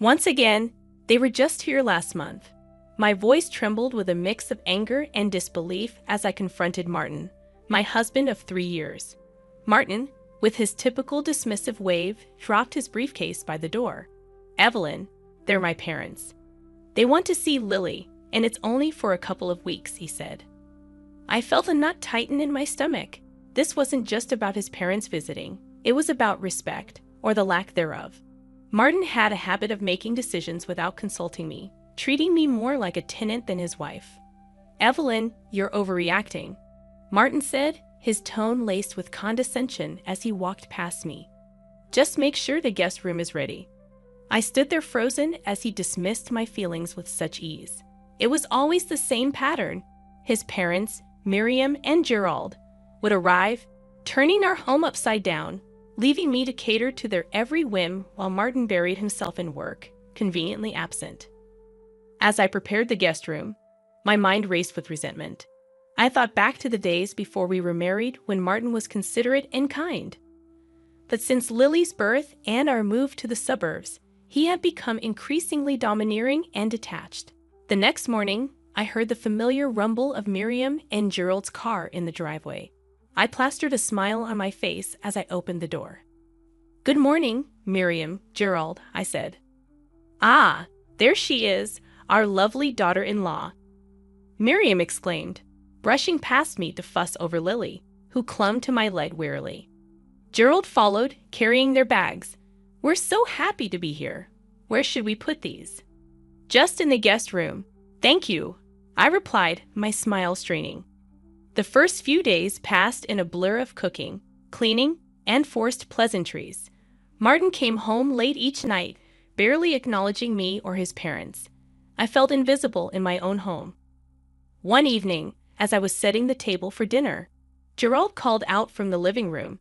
Once again, they were just here last month. My voice trembled with a mix of anger and disbelief as I confronted Martin, my husband of 3 years. Martin, with his typical dismissive wave, dropped his briefcase by the door. Evelyn, they're my parents. They want to see Lily, and it's only for a couple of weeks, he said. I felt a knot tighten in my stomach. This wasn't just about his parents visiting. It was about respect, or the lack thereof. Martin had a habit of making decisions without consulting me, treating me more like a tenant than his wife. Evelyn, you're overreacting, Martin said, his tone laced with condescension as he walked past me. Just make sure the guest room is ready. I stood there frozen as he dismissed my feelings with such ease. It was always the same pattern. His parents, Miriam and Gerald, would arrive, turning our home upside down, leaving me to cater to their every whim while Martin buried himself in work, conveniently absent. As I prepared the guest room, my mind raced with resentment. I thought back to the days before we were married when Martin was considerate and kind. But since Lily's birth and our move to the suburbs, he had become increasingly domineering and detached. The next morning, I heard the familiar rumble of Miriam and Gerald's car in the driveway. I plastered a smile on my face as I opened the door. Good morning, Miriam, Gerald, I said. Ah, there she is, our lovely daughter-in-law, Miriam exclaimed, brushing past me to fuss over Lily, who clung to my leg wearily. Gerald followed, carrying their bags. We're so happy to be here. Where should we put these? Just in the guest room. Thank you, I replied, my smile straining. The first few days passed in a blur of cooking, cleaning, and forced pleasantries. Martin came home late each night, barely acknowledging me or his parents. I felt invisible in my own home. One evening, as I was setting the table for dinner, Gerald called out from the living room,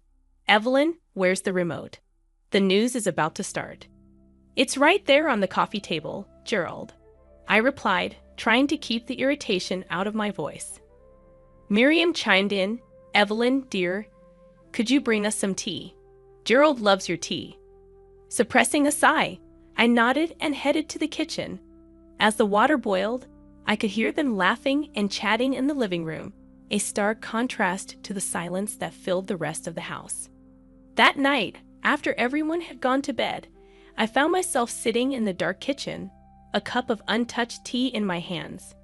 Evelyn, where's the remote? The news is about to start. It's right there on the coffee table, Gerald, I replied, trying to keep the irritation out of my voice. Miriam chimed in, Evelyn, dear, could you bring us some tea? Gerald loves your tea. Suppressing a sigh, I nodded and headed to the kitchen. As the water boiled, I could hear them laughing and chatting in the living room, a stark contrast to the silence that filled the rest of the house. That night, after everyone had gone to bed, I found myself sitting in the dark kitchen, a cup of untouched tea in my hands.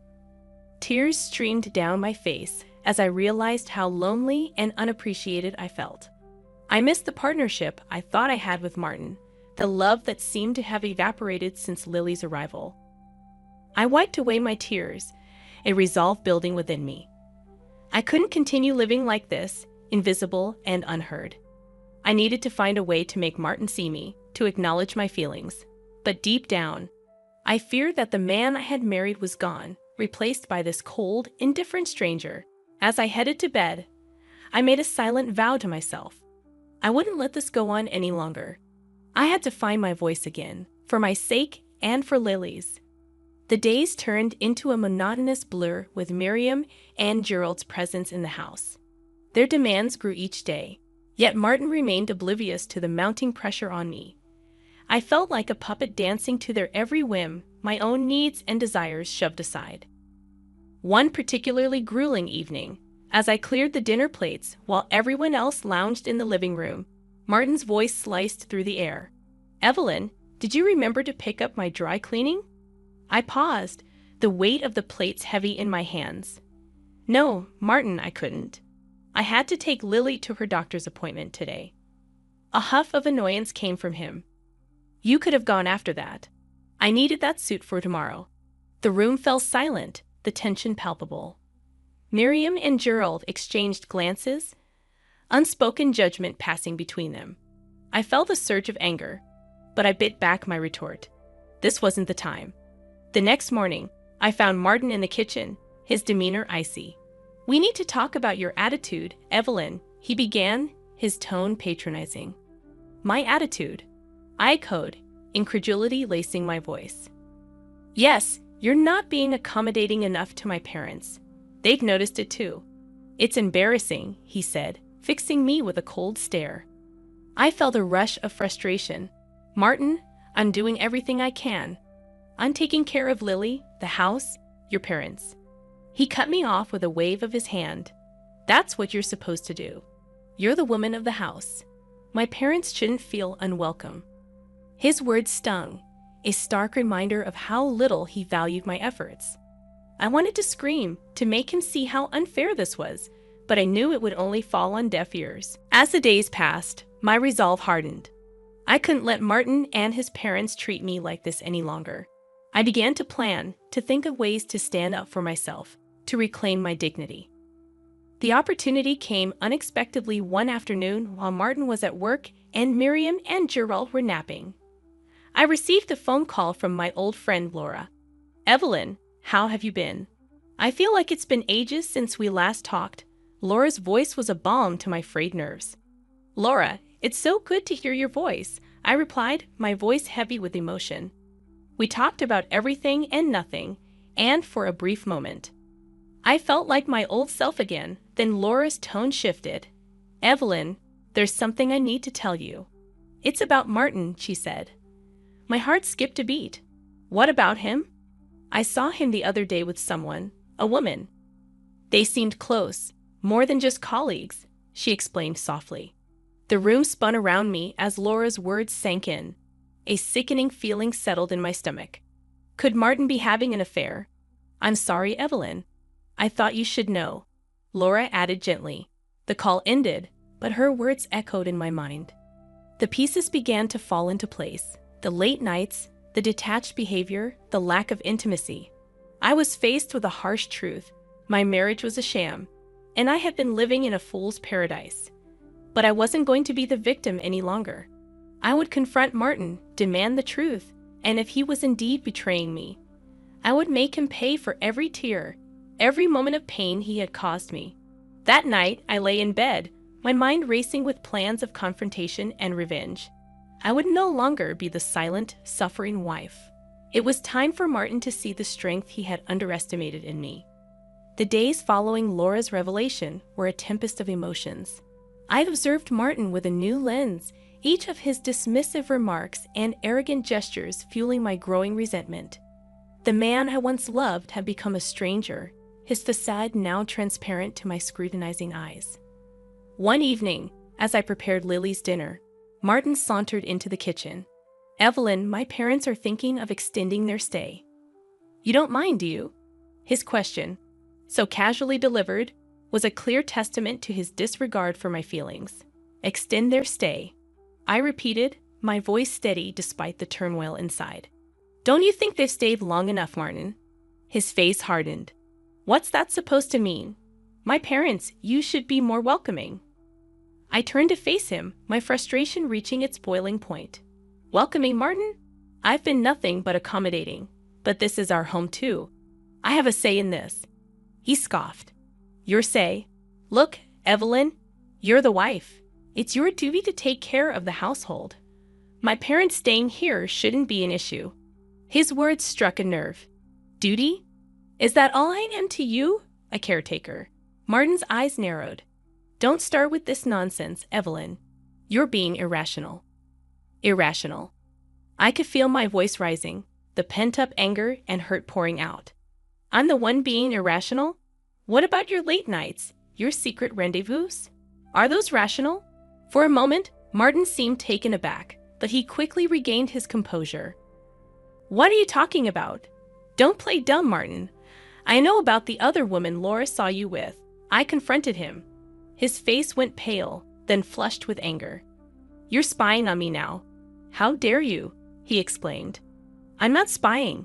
Tears streamed down my face as I realized how lonely and unappreciated I felt. I missed the partnership I thought I had with Martin, the love that seemed to have evaporated since Lily's arrival. I wiped away my tears, a resolve building within me. I couldn't continue living like this, invisible and unheard. I needed to find a way to make Martin see me, to acknowledge my feelings. But deep down, I feared that the man I had married was gone, replaced by this cold, indifferent stranger. As I headed to bed, I made a silent vow to myself. I wouldn't let this go on any longer. I had to find my voice again, for my sake and for Lily's. The days turned into a monotonous blur with Miriam and Gerald's presence in the house. Their demands grew each day, yet Martin remained oblivious to the mounting pressure on me. I felt like a puppet dancing to their every whim, my own needs and desires shoved aside. One particularly grueling evening, as I cleared the dinner plates while everyone else lounged in the living room, Martin's voice sliced through the air. Evelyn, did you remember to pick up my dry cleaning? I paused, the weight of the plates heavy in my hands. No, Martin, I couldn't. I had to take Lily to her doctor's appointment today. A huff of annoyance came from him. You could have gone after that. I needed that suit for tomorrow. The room fell silent, the tension palpable. Miriam and Gerald exchanged glances, unspoken judgment passing between them. I felt a surge of anger, but I bit back my retort. This wasn't the time. The next morning, I found Martin in the kitchen, his demeanor icy. We need to talk about your attitude, Evelyn, he began, his tone patronizing. My attitude? I echoed, incredulity lacing my voice. Yes, you're not being accommodating enough to my parents. They've noticed it too. It's embarrassing, he said, fixing me with a cold stare. I felt a rush of frustration. Martin, I'm doing everything I can. I'm taking care of Lily, the house, your parents." He cut me off with a wave of his hand. "That's what you're supposed to do. You're the woman of the house. My parents shouldn't feel unwelcome." His words stung, a stark reminder of how little he valued my efforts. I wanted to scream, to make him see how unfair this was, but I knew it would only fall on deaf ears. As the days passed, my resolve hardened. I couldn't let Martin and his parents treat me like this any longer. I began to plan, to think of ways to stand up for myself, to reclaim my dignity. The opportunity came unexpectedly one afternoon while Martin was at work and Miriam and Gerald were napping. I received a phone call from my old friend Laura. "Evelyn, how have you been? I feel like it's been ages since we last talked." Laura's voice was a balm to my frayed nerves. "Laura, it's so good to hear your voice," I replied, my voice heavy with emotion. We talked about everything and nothing, and for a brief moment, I felt like my old self again. Then Laura's tone shifted. "Evelyn, there's something I need to tell you." "It's about Martin," she said. My heart skipped a beat. "What about him?" "I saw him the other day with someone, a woman. They seemed close, more than just colleagues," she explained softly. The room spun around me as Laura's words sank in. A sickening feeling settled in my stomach. Could Martin be having an affair? "I'm sorry, Evelyn. I thought you should know," Laura added gently. The call ended, but her words echoed in my mind. The pieces began to fall into place. The late nights, the detached behavior, the lack of intimacy. I was faced with a harsh truth. My marriage was a sham, and I had been living in a fool's paradise. But I wasn't going to be the victim any longer. I would confront Martin, demand the truth, and if he was indeed betraying me, I would make him pay for every tear, every moment of pain he had caused me. That night, I lay in bed, my mind racing with plans of confrontation and revenge. I would no longer be the silent, suffering wife. It was time for Martin to see the strength he had underestimated in me. The days following Laura's revelation were a tempest of emotions. I observed Martin with a new lens, each of his dismissive remarks and arrogant gestures fueling my growing resentment. The man I once loved had become a stranger, his facade now transparent to my scrutinizing eyes. One evening, as I prepared Lily's dinner, Martin sauntered into the kitchen. "Evelyn, my parents are thinking of extending their stay. You don't mind, do you?" His question, so casually delivered, was a clear testament to his disregard for my feelings. "Extend their stay," I repeated, my voice steady despite the turmoil inside. "Don't you think they've stayed long enough, Martin?" His face hardened. "What's that supposed to mean? My parents, you should be more welcoming." I turned to face him, my frustration reaching its boiling point. "Welcoming, Martin? I've been nothing but accommodating. But this is our home too. I have a say in this." He scoffed. "Your say? Look, Evelyn, you're the wife. It's your duty to take care of the household. My parents staying here shouldn't be an issue." His words struck a nerve. "Duty? Is that all I am to you? A caretaker?" Martin's eyes narrowed. "Don't start with this nonsense, Evelyn. You're being irrational." Irrational. I could feel my voice rising, the pent-up anger and hurt pouring out. "I'm the one being irrational? What about your late nights, your secret rendezvous? Are those rational?" For a moment, Martin seemed taken aback, but he quickly regained his composure. "What are you talking about? Don't play dumb, Martin. I know about the other woman Laura saw you with." I confronted him. His face went pale, then flushed with anger. "You're spying on me now. How dare you?" he exclaimed. "I'm not spying.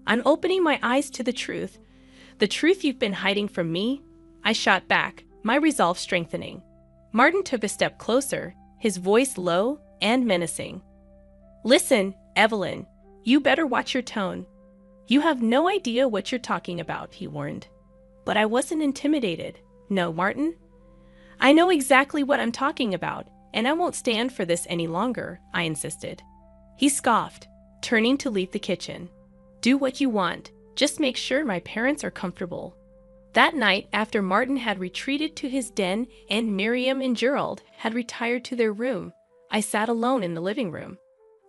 I'm opening my eyes to the truth. The truth you've been hiding from me." I shot back, my resolve strengthening. Martin took a step closer, his voice low and menacing. "Listen, Evelyn, you better watch your tone. You have no idea what you're talking about," he warned. But I wasn't intimidated. "No, Martin. I know exactly what I'm talking about, and I won't stand for this any longer," I insisted. He scoffed, turning to leave the kitchen. "Do what you want. Just make sure my parents are comfortable." That night, after Martin had retreated to his den and Miriam and Gerald had retired to their room, I sat alone in the living room.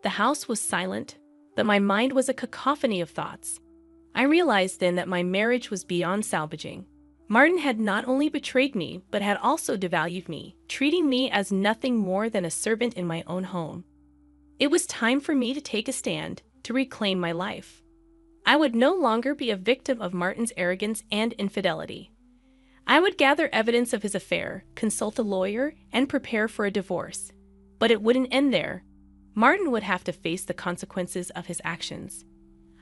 The house was silent, but my mind was a cacophony of thoughts. I realized then that my marriage was beyond salvaging. Martin had not only betrayed me, but had also devalued me, treating me as nothing more than a servant in my own home. It was time for me to take a stand, to reclaim my life. I would no longer be a victim of Martin's arrogance and infidelity. I would gather evidence of his affair, consult a lawyer, and prepare for a divorce. But it wouldn't end there. Martin would have to face the consequences of his actions.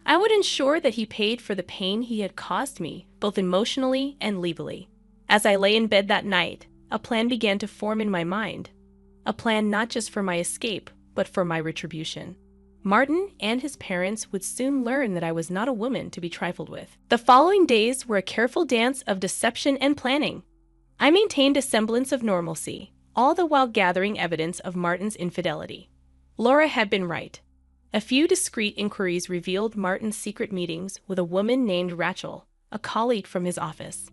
I would ensure that he paid for the pain he had caused me, both emotionally and legally. As I lay in bed that night, a plan began to form in my mind. A plan not just for my escape, but for my retribution. Martin and his parents would soon learn that I was not a woman to be trifled with. The following days were a careful dance of deception and planning. I maintained a semblance of normalcy, all the while gathering evidence of Martin's infidelity. Laura had been right. A few discreet inquiries revealed Martin's secret meetings with a woman named Rachel, a colleague from his office.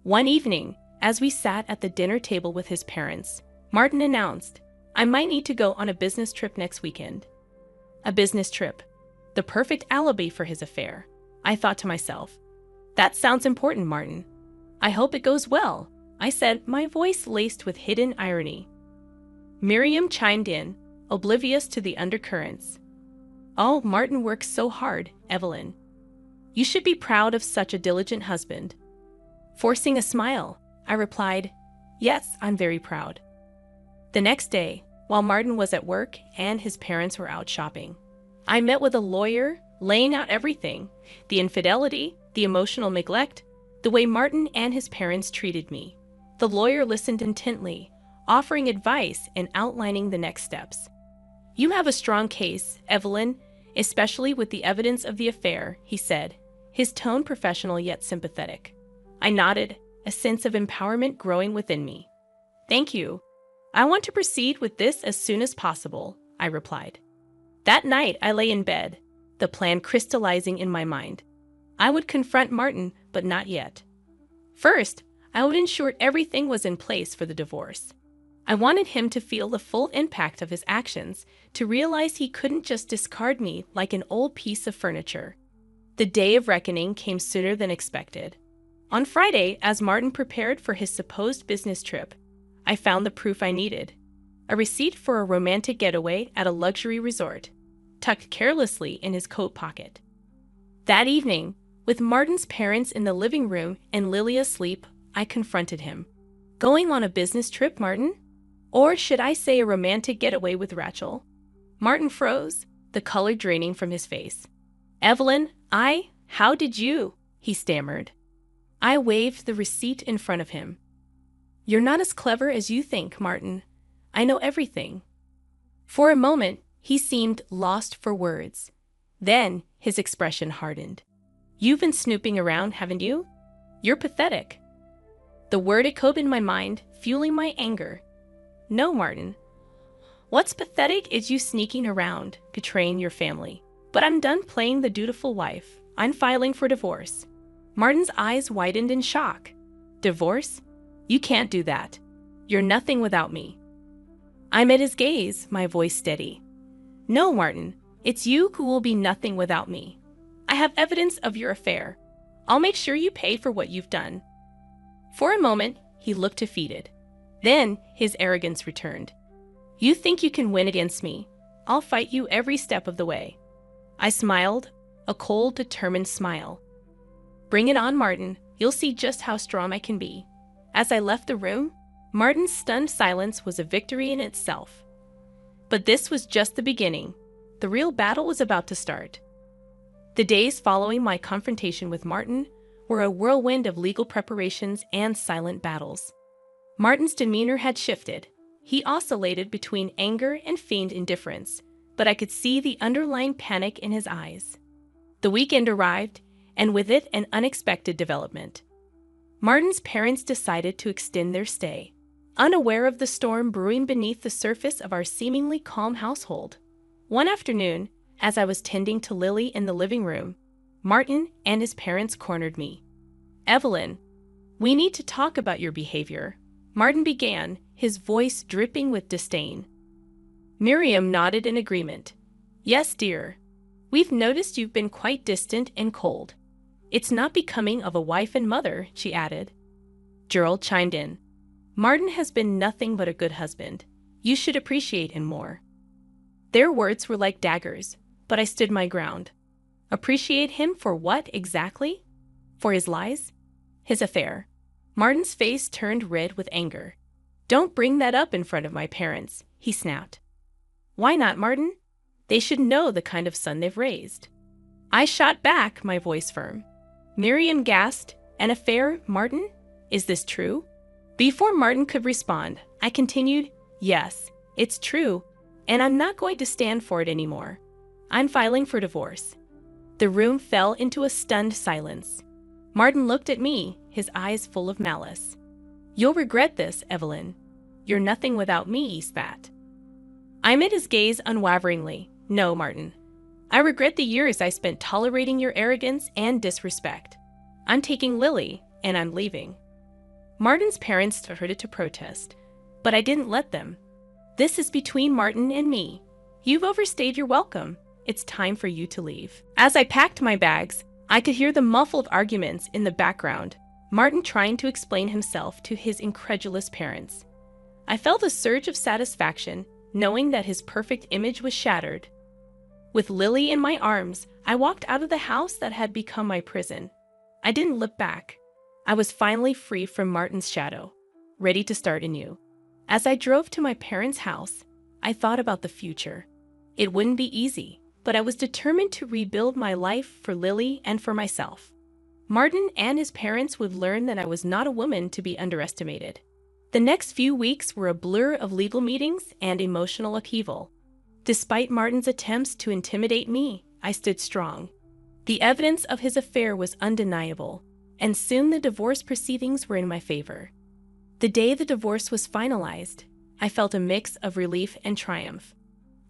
One evening, as we sat at the dinner table with his parents, Martin announced, "I might need to go on a business trip next weekend." A business trip. The perfect alibi for his affair. I thought to myself, "That sounds important, Martin. I hope it goes well," I said, my voice laced with hidden irony. Miriam chimed in, oblivious to the undercurrents. "Oh, Martin works so hard, Evelyn. You should be proud of such a diligent husband." Forcing a smile, I replied, "Yes, I'm very proud." The next day, while Martin was at work and his parents were out shopping, I met with a lawyer, laying out everything: the infidelity, the emotional neglect, the way Martin and his parents treated me. The lawyer listened intently, offering advice and outlining the next steps. "You have a strong case, Evelyn, especially with the evidence of the affair," he said, his tone professional yet sympathetic. I nodded, a sense of empowerment growing within me. "Thank you. I want to proceed with this as soon as possible," I replied. That night, I lay in bed, the plan crystallizing in my mind. I would confront Martin, but not yet. First, I would ensure everything was in place for the divorce. I wanted him to feel the full impact of his actions, to realize he couldn't just discard me like an old piece of furniture. The day of reckoning came sooner than expected. On Friday, as Martin prepared for his supposed business trip, I found the proof I needed: a receipt for a romantic getaway at a luxury resort, tucked carelessly in his coat pocket. That evening, with Martin's parents in the living room and Lily asleep, I confronted him. "Going on a business trip, Martin? Or should I say a romantic getaway with Rachel?" Martin froze, the color draining from his face. "Evelyn, how did you?" he stammered. I waved the receipt in front of him. "You're not as clever as you think, Martin. I know everything." For a moment, he seemed lost for words. Then, his expression hardened. "You've been snooping around, haven't you? You're pathetic." The word echoed in my mind, fueling my anger. "No, Martin. What's pathetic is you sneaking around, betraying your family. But I'm done playing the dutiful wife. I'm filing for divorce." Martin's eyes widened in shock. "Divorce? You can't do that. You're nothing without me." I met his gaze, my voice steady. "No, Martin. It's you who will be nothing without me. I have evidence of your affair. I'll make sure you pay for what you've done." For a moment, he looked defeated. Then, his arrogance returned. "You think you can win against me? I'll fight you every step of the way." I smiled, a cold, determined smile. "Bring it on, Martin. You'll see just how strong I can be." As I left the room, Martin's stunned silence was a victory in itself. But this was just the beginning. The real battle was about to start. The days following my confrontation with Martin were a whirlwind of legal preparations and silent battles. Martin's demeanor had shifted. He oscillated between anger and feigned indifference, but I could see the underlying panic in his eyes. The weekend arrived, and with it an unexpected development. Martin's parents decided to extend their stay, unaware of the storm brewing beneath the surface of our seemingly calm household. One afternoon, as I was tending to Lily in the living room, Martin and his parents cornered me. "Evelyn, we need to talk about your behavior," Martin began, his voice dripping with disdain. Miriam nodded in agreement. Yes, dear. We've noticed you've been quite distant and cold. It's not becoming of a wife and mother, she added. Gerald chimed in. Martin has been nothing but a good husband. You should appreciate him more. Their words were like daggers, but I stood my ground. Appreciate him for what exactly? For his lies? His affair? Martin's face turned red with anger. Don't bring that up in front of my parents, he snapped. Why not, Martin? They should know the kind of son they've raised. I shot back, my voice firm. Miriam gasped, an affair, Martin? Is this true? Before Martin could respond, I continued, yes, it's true, and I'm not going to stand for it anymore. I'm filing for divorce. The room fell into a stunned silence. Martin looked at me, his eyes full of malice. You'll regret this, Evelyn. You're nothing without me, he spat. I met his gaze unwaveringly. No, Martin. I regret the years I spent tolerating your arrogance and disrespect. I'm taking Lily, and I'm leaving. Martin's parents started to protest, but I didn't let them. This is between Martin and me. You've overstayed your welcome. It's time for you to leave. As I packed my bags, I could hear the muffled arguments in the background, Martin trying to explain himself to his incredulous parents. I felt a surge of satisfaction, knowing that his perfect image was shattered. With Lily in my arms, I walked out of the house that had become my prison. I didn't look back. I was finally free from Martin's shadow, ready to start anew. As I drove to my parents' house, I thought about the future. It wouldn't be easy, but I was determined to rebuild my life for Lily and for myself. Martin and his parents would learn that I was not a woman to be underestimated. The next few weeks were a blur of legal meetings and emotional upheaval. Despite Martin's attempts to intimidate me, I stood strong. The evidence of his affair was undeniable, and soon the divorce proceedings were in my favor. The day the divorce was finalized, I felt a mix of relief and triumph.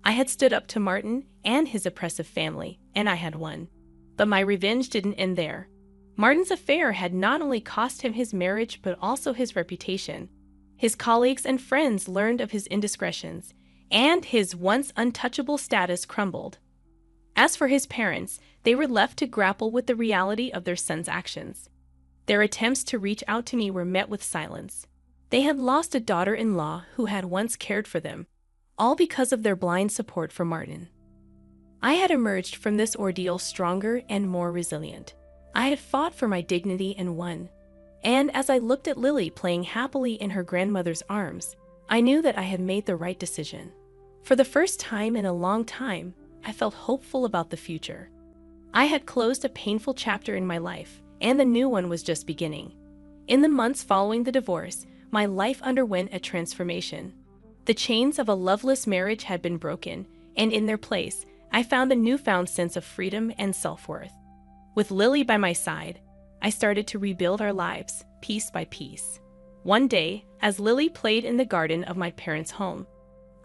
I had stood up to Martin and his oppressive family, and I had won. But my revenge didn't end there. Martin's affair had not only cost him his marriage but also his reputation. His colleagues and friends learned of his indiscretions, and his once untouchable status crumbled. As for his parents, they were left to grapple with the reality of their son's actions. Their attempts to reach out to me were met with silence. They had lost a daughter-in-law who had once cared for them, all because of their blind support for Martin. I had emerged from this ordeal stronger and more resilient. I had fought for my dignity and won. And as I looked at Lily playing happily in her grandmother's arms, I knew that I had made the right decision. For the first time in a long time, I felt hopeful about the future. I had closed a painful chapter in my life, and the new one was just beginning. In the months following the divorce, my life underwent a transformation. The chains of a loveless marriage had been broken, and in their place, I found a newfound sense of freedom and self-worth. With Lily by my side, I started to rebuild our lives, piece by piece. One day, as Lily played in the garden of my parents' home,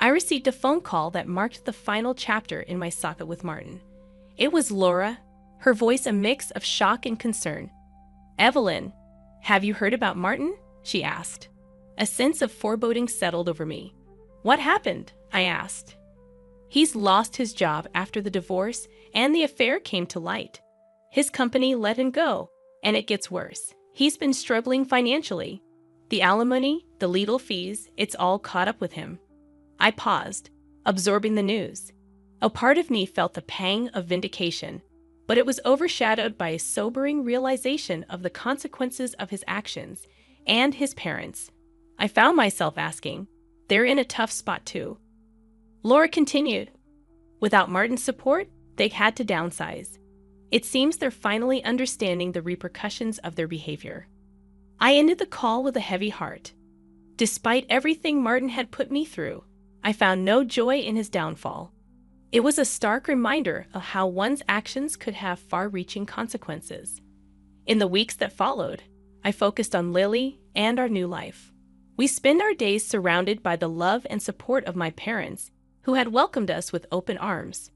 I received a phone call that marked the final chapter in my saga with Martin. It was Laura, her voice a mix of shock and concern. Evelyn, have you heard about Martin? She asked. A sense of foreboding settled over me. What happened? I asked. He's lost his job after the divorce, and the affair came to light. His company let him go, and it gets worse. He's been struggling financially. The alimony, the legal fees, it's all caught up with him. I paused, absorbing the news. A part of me felt the pang of vindication, but it was overshadowed by a sobering realization of the consequences of his actions and his parents. I found myself asking, they're in a tough spot too. Laura continued. Without Martin's support, they had to downsize. It seems they're finally understanding the repercussions of their behavior. I ended the call with a heavy heart. Despite everything Martin had put me through, I found no joy in his downfall. It was a stark reminder of how one's actions could have far-reaching consequences. In the weeks that followed, I focused on Lily and our new life. We spent our days surrounded by the love and support of my parents, who had welcomed us with open arms.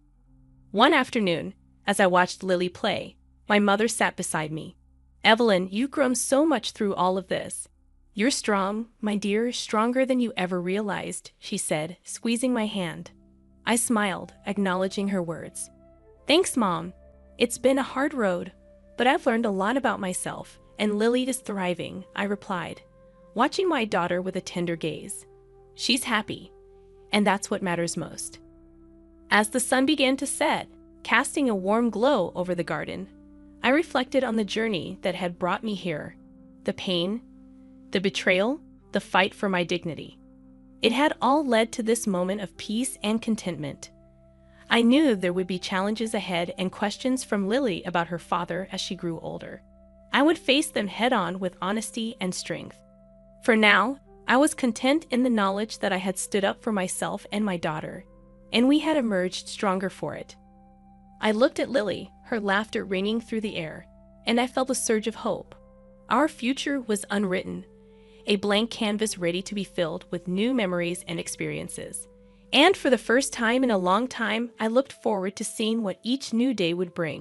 One afternoon, as I watched Lily play, my mother sat beside me. Evelyn, you've grown so much through all of this. You're strong, my dear, stronger than you ever realized, she said, squeezing my hand. I smiled, acknowledging her words. Thanks, Mom. It's been a hard road, but I've learned a lot about myself, and Lily is thriving, I replied, watching my daughter with a tender gaze. She's happy, and that's what matters most. As the sun began to set, casting a warm glow over the garden, I reflected on the journey that had brought me here, the pain, the betrayal, the fight for my dignity. It had all led to this moment of peace and contentment. I knew there would be challenges ahead and questions from Lily about her father as she grew older. I would face them head-on with honesty and strength. For now, I was content in the knowledge that I had stood up for myself and my daughter, and we had emerged stronger for it. I looked at Lily, her laughter ringing through the air, and I felt a surge of hope. Our future was unwritten, a blank canvas ready to be filled with new memories and experiences. And for the first time in a long time, I looked forward to seeing what each new day would bring.